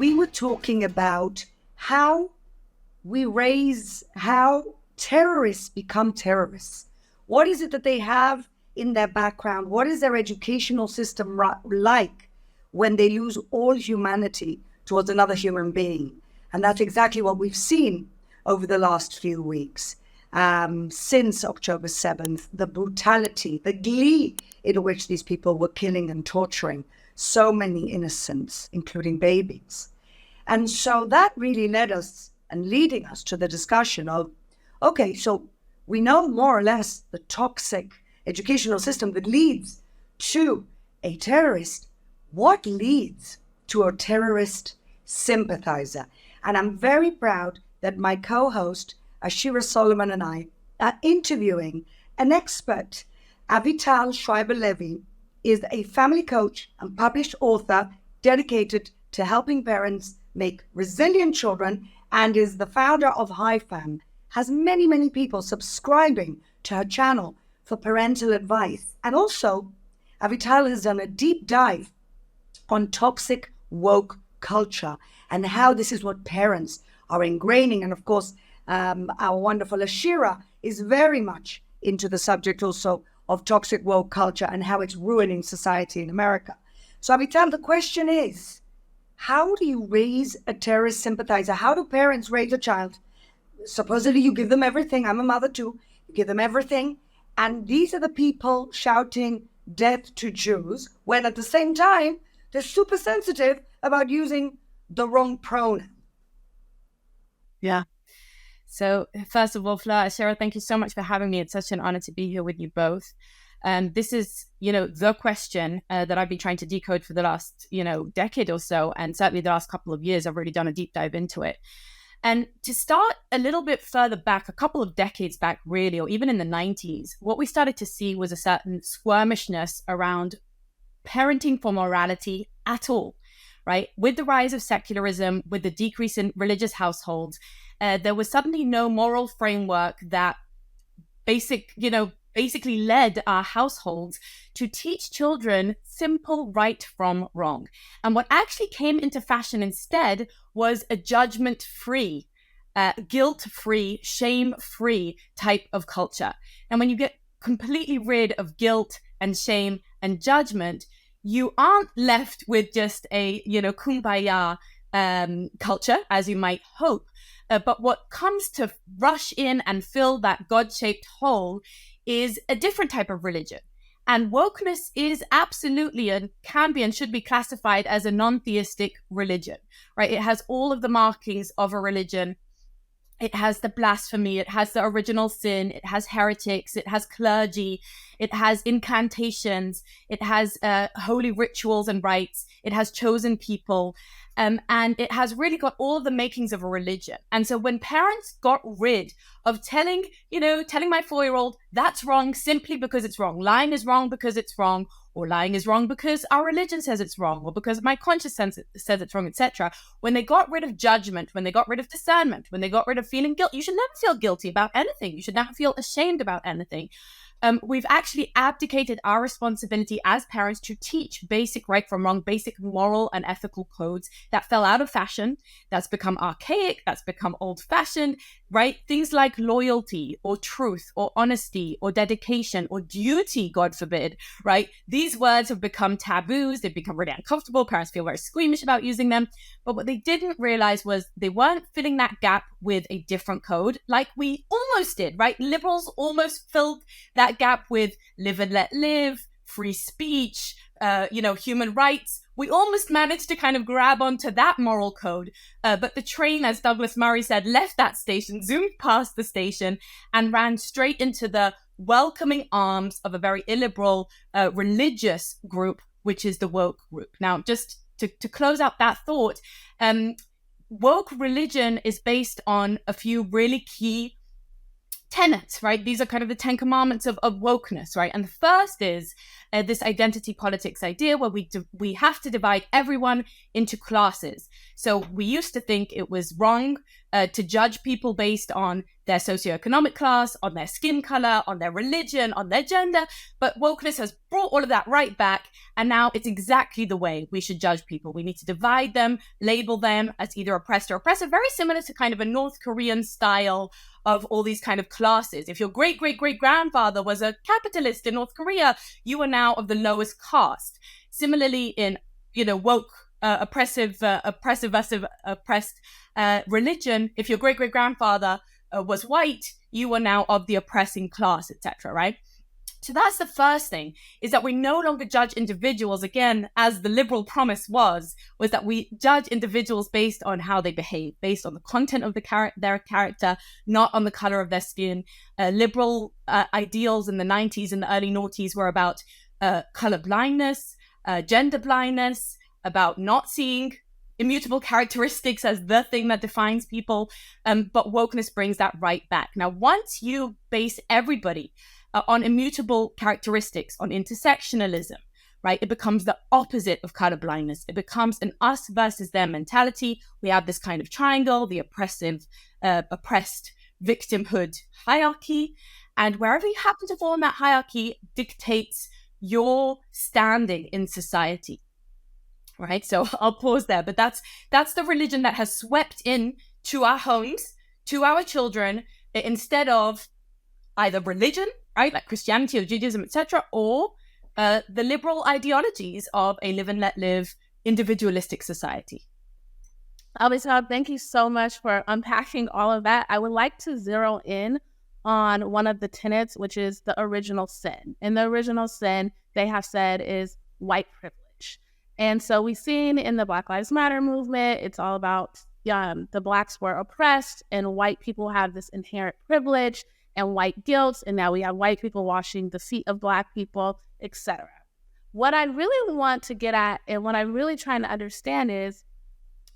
we were talking about how how terrorists become terrorists. What is it that they have in their background? What is their educational system like when they lose all humanity towards another human being? And that's exactly what we've seen over the last few weeks. Since October 7th, the brutality, the glee in which these people were killing and torturing so many innocents, including babies. And so that really led us and leading us to the discussion of, okay, so we know more or less the toxic educational system that leads to a terrorist. What leads to a terrorist sympathizer? And I'm very proud that my co-host, Ashira Solomon, and I are interviewing an expert. Avital Schreiber-Levy is a family coach and published author dedicated to helping parents make resilient children and is the founder of HiFam, has many, many people subscribing to her channel for parental advice. And also, Avital has done a deep dive on toxic woke culture and how this is what parents are ingraining. And of course, our wonderful Ashira is very much into the subject also of toxic woke culture and how it's ruining society in America. So Avital, the question is, how do you raise a terrorist sympathizer? How do parents raise a child? Supposedly you give them everything. I'm a mother too. You give them everything. And these are the people shouting death to Jews, when at the same time, they're super sensitive about using the wrong pronoun. Yeah. So first of all, Fleur, Ashira, thank you so much for having me. It's such an honor to be here with you both. This is, the question that I've been trying to decode for the last, decade or so. And certainly the last couple of years, I've really done a deep dive into it. And to start a little bit further back, a couple of decades back, really, or even in the 90s, what we started to see was a certain squirmishness around parenting for morality at all, right? With the rise of secularism, with the decrease in religious households, there was suddenly no moral framework that basically led our households to teach children simple right from wrong. And what actually came into fashion instead was a judgment-free, guilt-free, shame-free type of culture. And when you get completely rid of guilt and shame and judgment, you aren't left with just a, kumbaya culture, as you might hope. But what comes to rush in and fill that God-shaped hole is a different type of religion. And wokeness is absolutely and can be and should be classified as a non-theistic religion, right? It has all of the markings of a religion. It has the blasphemy, it has the original sin, it has heretics, it has clergy, it has incantations, it has holy rituals and rites, it has chosen people, and it has really got all of the makings of a religion. And so when parents got rid of telling my 4-year-old, that's wrong simply because it's wrong, lying is wrong because it's wrong, or lying is wrong because our religion says it's wrong, or because my conscience says it's wrong, etc. When they got rid of judgment, when they got rid of discernment, when they got rid of feeling guilt, you should never feel guilty about anything. You should never feel ashamed about anything. We've actually abdicated our responsibility as parents to teach basic right from wrong, basic moral and ethical codes that fell out of fashion, that's become archaic, that's become old-fashioned, right? Things like loyalty or truth or honesty or dedication or duty, God forbid, right? These words have become taboos. They've become really uncomfortable. Parents feel very squeamish about using them. But what they didn't realize was they weren't filling that gap with a different code like we almost did, right? Liberals almost filled that gap with live and let live, free speech, human rights. We almost managed to kind of grab onto that moral code. But the train, as Douglas Murray said, left that station, zoomed past the station, and ran straight into the welcoming arms of a very illiberal religious group, which is the woke group. Now, just to close out that thought, woke religion is based on a few really key tenets, right? These are kind of the 10 commandments of wokeness, right? And the first is this identity politics idea where we have to divide everyone into classes. So we used to think it was wrong to judge people based on their socioeconomic class, on their skin color, on their religion, on their gender. But wokeness has brought all of that right back. And now it's exactly the way we should judge people. We need to divide them, label them as either oppressed or oppressive, very similar to kind of a North Korean style of all these kind of classes. If your great-great-great-grandfather was a capitalist in North Korea, you are now of the lowest caste. Similarly, in, woke, oppressive versus oppressed religion, if your great-great-grandfather was white, you are now of the oppressing class, etc., right? So that's the first thing, is that we no longer judge individuals, again, as the liberal promise was that we judge individuals based on how they behave, based on the content of their character, not on the color of their skin. Liberal ideals in the 90s and the early noughties were about color blindness, gender blindness, about not seeing immutable characteristics as the thing that defines people. But wokeness brings that right back. Now, once you base everybody on immutable characteristics, on intersectionalism, right? It becomes the opposite of colorblindness. It becomes an us versus them mentality. We have this kind of triangle, the oppressed victimhood hierarchy. And wherever you happen to fall in that hierarchy dictates your standing in society, right? So I'll pause there, but that's the religion that has swept in to our homes, to our children, instead of either religion, right, like Christianity or Judaism, etc., or the liberal ideologies of a live and let live individualistic society. Avital, thank you so much for unpacking all of that. I would like to zero in on one of the tenets, which is the original sin. And the original sin, they have said, is white privilege. And so we've seen in the Black Lives Matter movement, it's all about the Blacks were oppressed and white people have this inherent privilege and white guilt, and now we have white people washing the feet of Black people, etc. What I really want to get at, and what I'm really trying to understand, is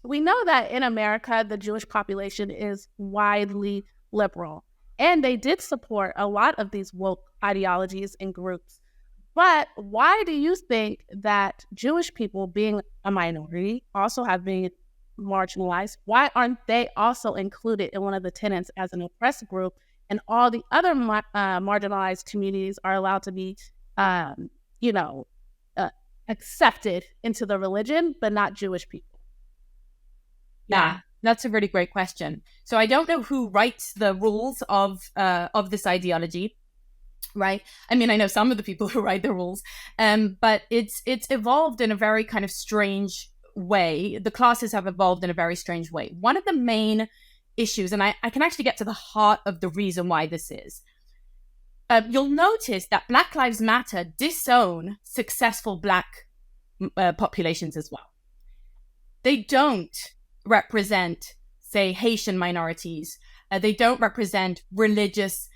we know that in America, the Jewish population is widely liberal, and they did support a lot of these woke ideologies and groups. But why do you think that Jewish people, being a minority, also have been marginalized? Why aren't they also included in one of the tenets as an oppressed group, and all the other marginalized communities are allowed to be, accepted into the religion, but not Jewish people? Yeah, that's a really great question. So I don't know who writes the rules of this ideology, right? I mean, I know some of the people who write the rules, but it's evolved in a very kind of strange way. The classes have evolved in a very strange way. One of the main issues, and I can actually get to the heart of the reason why this is. You'll notice that Black Lives Matter disown successful Black populations as well. They don't represent, say, Haitian minorities. They don't represent religious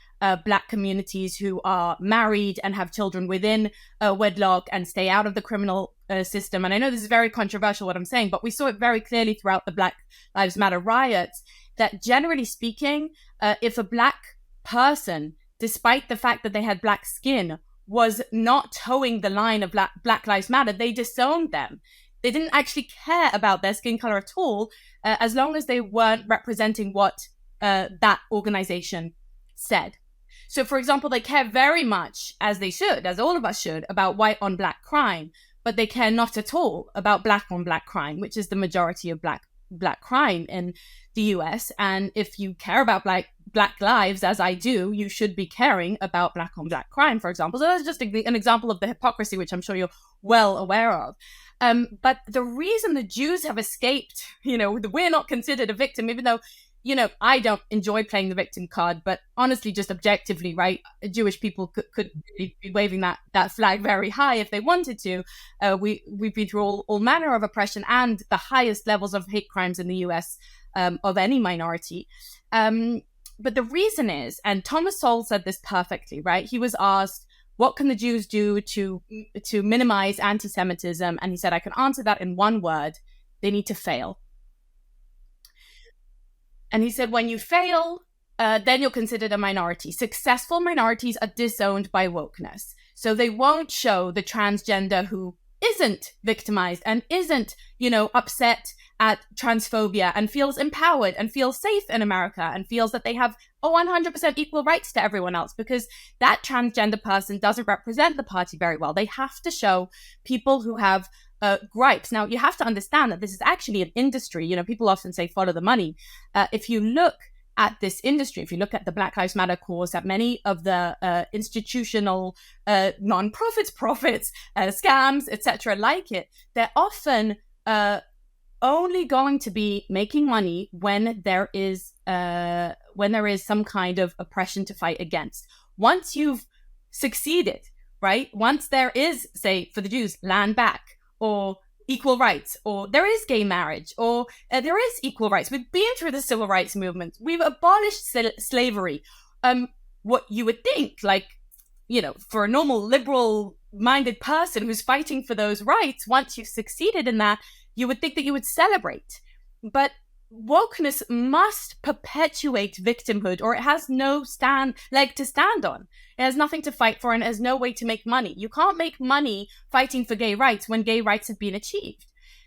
Black communities who are married and have children within wedlock and stay out of the criminal system. And I know this is very controversial what I'm saying, but we saw it very clearly throughout the Black Lives Matter riots that, generally speaking, if a Black person, despite the fact that they had Black skin, was not towing the line of Black Lives Matter, they disowned them. They didn't actually care about their skin color at all, as long as they weren't representing what that organization said. So, for example, they care very much, as they should, as all of us should, about white on Black crime, but they care not at all about Black on Black crime, which is the majority of Black crime in the US. And if you care about Black lives, as I do, you should be caring about Black on Black crime, for example. So that's just an example of the hypocrisy, which I'm sure you're well aware of. But the reason the Jews have escaped, we're not considered a victim, even though, I don't enjoy playing the victim card, but honestly, just objectively, right, Jewish people could be waving that flag very high if they wanted to. We've been through all manner of oppression and the highest levels of hate crimes in the US of any minority. But the reason is, and Thomas Sowell said this perfectly, right? He was asked, what can the Jews do to minimize anti-Semitism? And he said, I can answer that in one word: they need to fail. And he said, when you fail, then you're considered a minority. Successful minorities are disowned by wokeness. So they won't show the transgender who isn't victimized and isn't, upset at transphobia and feels empowered and feels safe in America and feels that they have 100% equal rights to everyone else, because that transgender person doesn't represent the party very well. They have to show people who have gripes. Now, you have to understand that this is actually an industry. People often say follow the money. If you look at this industry, if you look at the Black Lives Matter cause, at many of the institutional non-profits, profits, scams, etc., like it, they're often only going to be making money when there is some kind of oppression to fight against. Once you've succeeded, right? Once there is, say, for the Jews, land back, or equal rights, or there is gay marriage, or there is equal rights. We've been through the civil rights movement. We've abolished slavery. What you would think, for a normal liberal-minded person who's fighting for those rights, once you've succeeded in that, you would think that you would celebrate. But wokeness must perpetuate victimhood, or it has no leg to stand on. It has nothing to fight for, and it has no way to make money. You can't make money fighting for gay rights when gay rights have been achieved.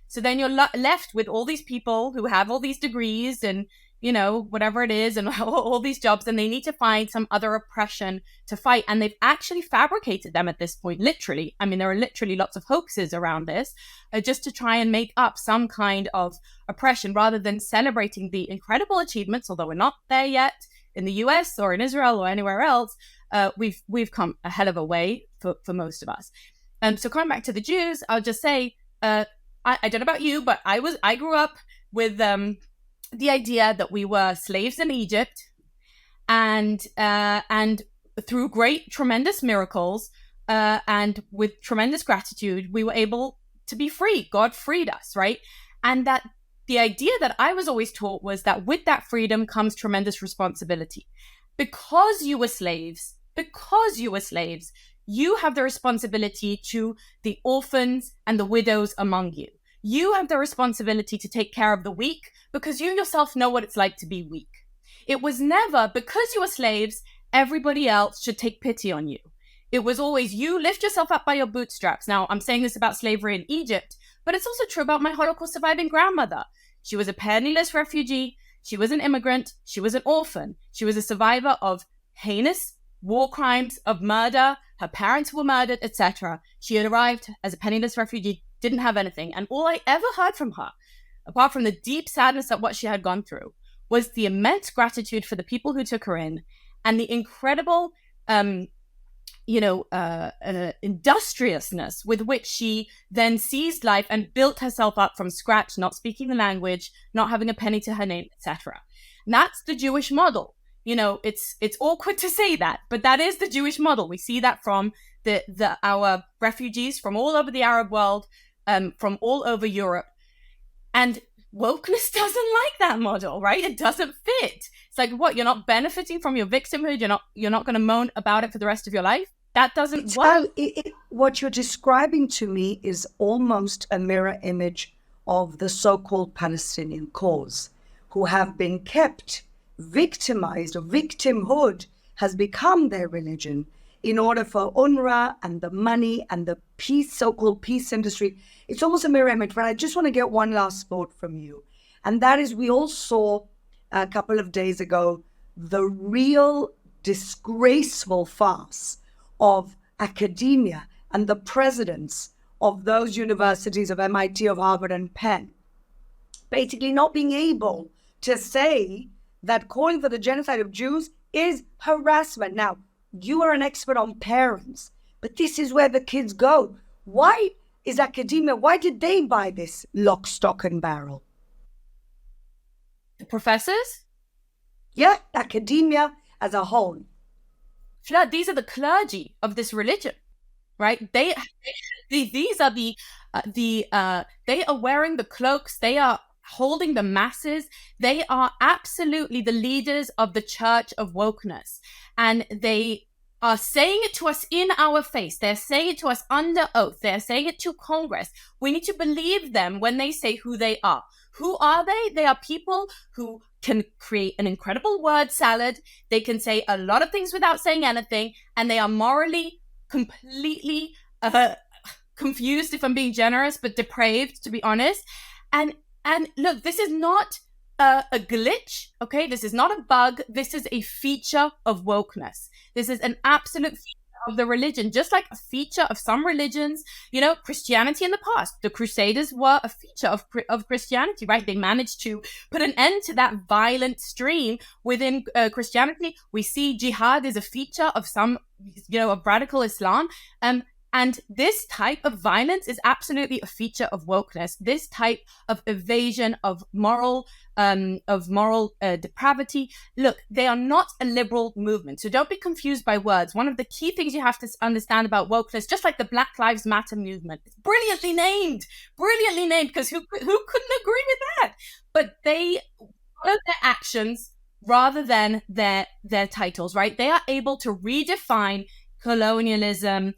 So then you're left with all these people who have all these degrees and, whatever it is, and all these jobs, and they need to find some other oppression to fight. And they've actually fabricated them at this point, literally. I mean, there are literally lots of hoaxes around this, just to try and make up some kind of oppression, rather than celebrating the incredible achievements, although we're not there yet in the US or in Israel or anywhere else. We've come a hell of a way for most of us. So coming back to the Jews, I'll just say, I don't know about you, but I grew up with the idea that we were slaves in Egypt, and through tremendous miracles, and with tremendous gratitude, we were able to be free. God freed us, right? And that the idea that I was always taught was that with that freedom comes tremendous responsibility. Because you were slaves, you have the responsibility to the orphans and the widows among you. You have the responsibility to take care of the weak, because you yourself know what it's like to be weak. It was never, because you were slaves, everybody else should take pity on you. It was always, you lift yourself up by your bootstraps. Now, I'm saying this about slavery in Egypt, but it's also true about my Holocaust surviving grandmother. She was a penniless refugee. She was an immigrant. She was an orphan. She was a survivor of heinous war crimes, of murder. Her parents were murdered, etc. She had arrived as a penniless refugee, didn't have anything. And all I ever heard from her, apart from the deep sadness at what she had gone through, was the immense gratitude for the people who took her in, and the incredible, industriousness with which she then seized life and built herself up from scratch, not speaking the language, not having a penny to her name, etc. And that's the Jewish model. It's awkward to say that, but that is the Jewish model. We see that from our refugees from all over the Arab world, from all over Europe. And wokeness doesn't like that model, right? It doesn't fit. It's like, what? You're not benefiting from your victimhood. You're not going to moan about it for the rest of your life. That doesn't work. What you're describing to me is almost a mirror image of the so-called Palestinian cause, who have been kept victimized, or victimhood has become their religion, in order for UNRWA and the money and the peace, so-called peace industry. It's almost a mirror image, but I just want to get one last thought from you. And that is, we all saw a couple of days ago the real disgraceful farce of academia and the presidents of those universities, of MIT, of Harvard and Penn, basically not being able to say that calling for the genocide of Jews is harassment. Now, you are an expert on parents, but this is where the kids go. Why is academia, why did they buy this lock, stock and barrel? The professors? Yeah, academia as a whole. Fleur, these are the clergy of this religion, right? These are they are wearing the cloaks. They are holding the masses. They are absolutely the leaders of the church of wokeness. And they are saying it to us in our face. They're saying it to us under oath. They're saying it to Congress. We need to believe them when they say who they are. Who are they? They are people who can create an incredible word salad. They can say a lot of things without saying anything, and they are morally completely confused, if I'm being generous, but depraved, to be honest. And look, this is not a glitch, okay? This is not a bug. This is a feature of wokeness. This is an absolute feature of the religion, just like a feature of some religions. You know, Christianity in the past, the Crusaders were a feature of Christianity, right? They managed to put an end to that violent stream within Christianity. We see jihad is a feature of some, of radical Islam. And this type of violence is absolutely a feature of wokeness. This type of evasion of moral depravity. Look, they are not a liberal movement. So don't be confused by words. One of the key things you have to understand about wokeness, just like the Black Lives Matter movement, it's brilliantly named, because who couldn't agree with that? But they follow their actions rather than their titles, right? They are able to redefine colonialism,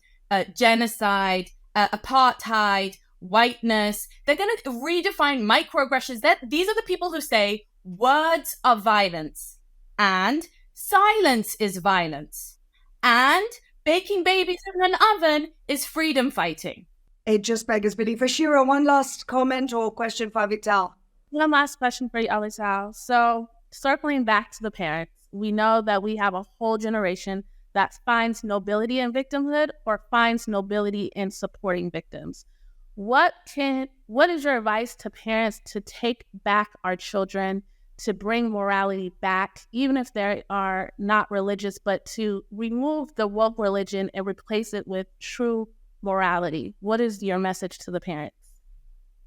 genocide, apartheid, whiteness. They're going to redefine microaggressions. These are the people who say words are violence and silence is violence and baking babies in an oven is freedom fighting. It just beggars belief. Ashira, one last comment or question for Avital. One last question for you, Avital. So circling back to the parents, we know that we have a whole generation that finds nobility in victimhood or finds nobility in supporting victims. What is your advice to parents to take back our children, to bring morality back, even if they are not religious, but to remove the woke religion and replace it with true morality? What is your message to the parents?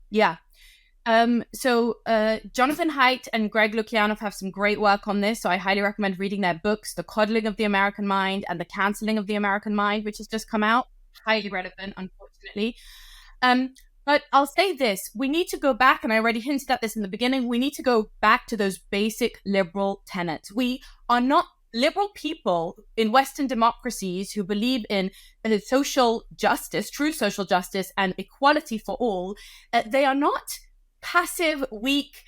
Yeah. So Jonathan Haidt and Greg Lukianoff have some great work on this. So I highly recommend reading their books, The Coddling of the American Mind and The Canceling of the American Mind, which has just come out. Highly relevant, unfortunately. But I'll say this, we need to go back, and I already hinted at this in the beginning, we need to go back to those basic liberal tenets. We are not liberal people in Western democracies who believe in social justice, true social justice and equality for all. They are not passive, weak,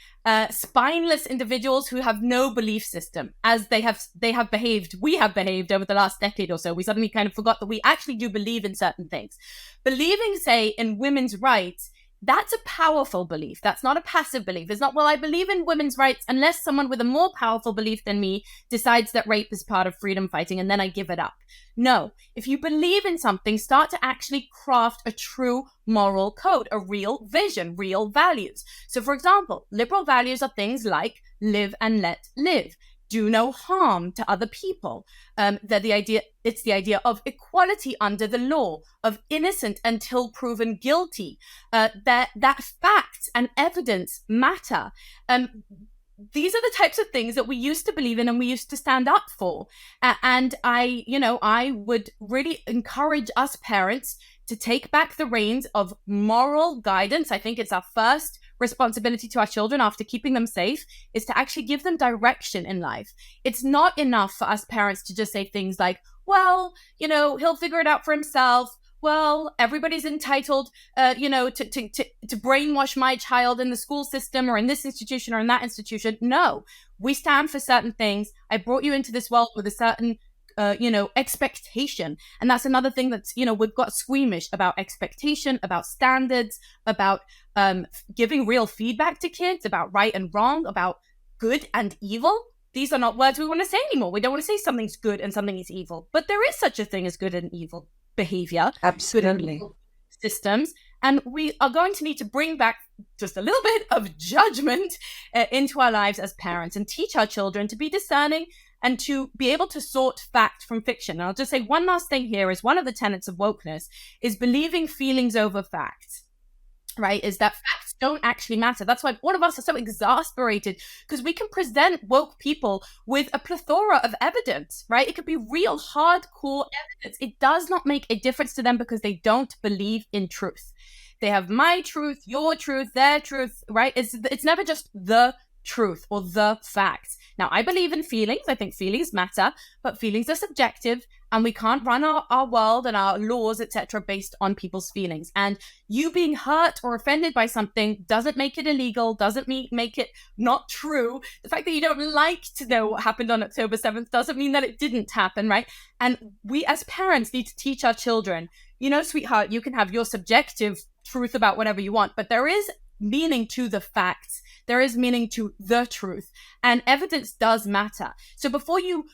spineless individuals who have no belief system, as we have behaved over the last decade or so. We suddenly kind of forgot that we actually do believe in certain things. Believing, say, in women's rights, that's a powerful belief. That's not a passive belief. It's not, well, I believe in women's rights unless someone with a more powerful belief than me decides that rape is part of freedom fighting and then I give it up. No, if you believe in something, start to actually craft a true moral code, a real vision, real values. So for example, liberal values are things like live and let live. Do no harm to other people. It's the idea of equality under the law, of innocent until proven guilty, that facts and evidence matter. These are the types of things that we used to believe in and we used to stand up for. And I would really encourage us parents to take back the reins of moral guidance. I think it's our first responsibility to our children after keeping them safe is to actually give them direction in life. It's not enough for us parents to just say things like, well, he'll figure it out for himself. Well, everybody's entitled, to brainwash my child in the school system or in this institution or in that institution. No, we stand for certain things. I brought you into this world with a certain expectation. And that's another thing that's, we've got squeamish about expectation, about standards, about giving real feedback to kids, about right and wrong, about good and evil. These are not words we want to say anymore. We don't want to say something's good and something is evil. But there is such a thing as good and evil behavior. Absolutely. Systems. And we are going to need to bring back just a little bit of judgment into our lives as parents and teach our children to be discerning and to be able to sort fact from fiction. And I'll just say one last thing here is one of the tenets of wokeness is believing feelings over facts, right? Is that facts don't actually matter. That's why all of us are so exasperated because we can present woke people with a plethora of evidence, right? It could be real hardcore evidence. It does not make a difference to them because they don't believe in truth. They have my truth, your truth, their truth, right? It's never just the truth or the facts. Now, I believe in feelings. I think feelings matter, but feelings are subjective And we can't run our world and our laws, etc., based on people's feelings. And you being hurt or offended by something doesn't make it illegal, doesn't make it not true. The fact that you don't like to know what happened on October 7th doesn't mean that it didn't happen, right? And we as parents need to teach our children, sweetheart, you can have your subjective truth about whatever you want, but there is meaning to the facts. There is meaning to the truth, and evidence does matter. So before you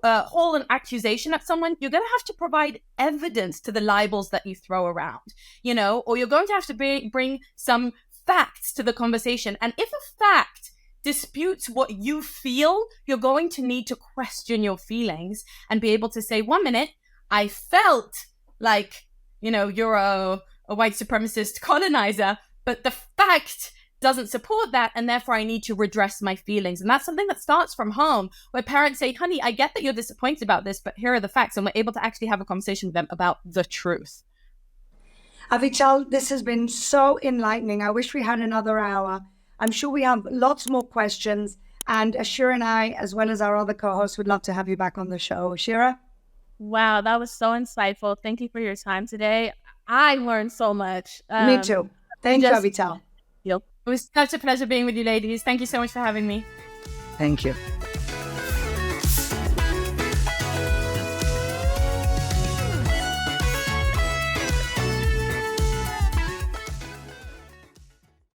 haul an accusation at someone, you're going to have to provide evidence to the libels that you throw around, or you're going to have to bring some facts to the conversation. And if a fact disputes what you feel, you're going to need to question your feelings and be able to say, 1 minute, I felt like, you're a white supremacist colonizer, but the fact doesn't support that, and therefore I need to redress my feelings. And that's something that starts from home, where parents say, honey, I get that you're disappointed about this, but here are the facts. And we're able to actually have a conversation with them about the truth. Avital, this has been so enlightening. I wish we had another hour. I'm sure we have lots more questions. And Ashira and I, as well as our other co-hosts, would love to have you back on the show. Ashira? Wow, that was so insightful. Thank you for your time today. I learned so much. Me too. Thank you, Avital. Yep. It was such a pleasure being with you, ladies. Thank you so much for having me. Thank you.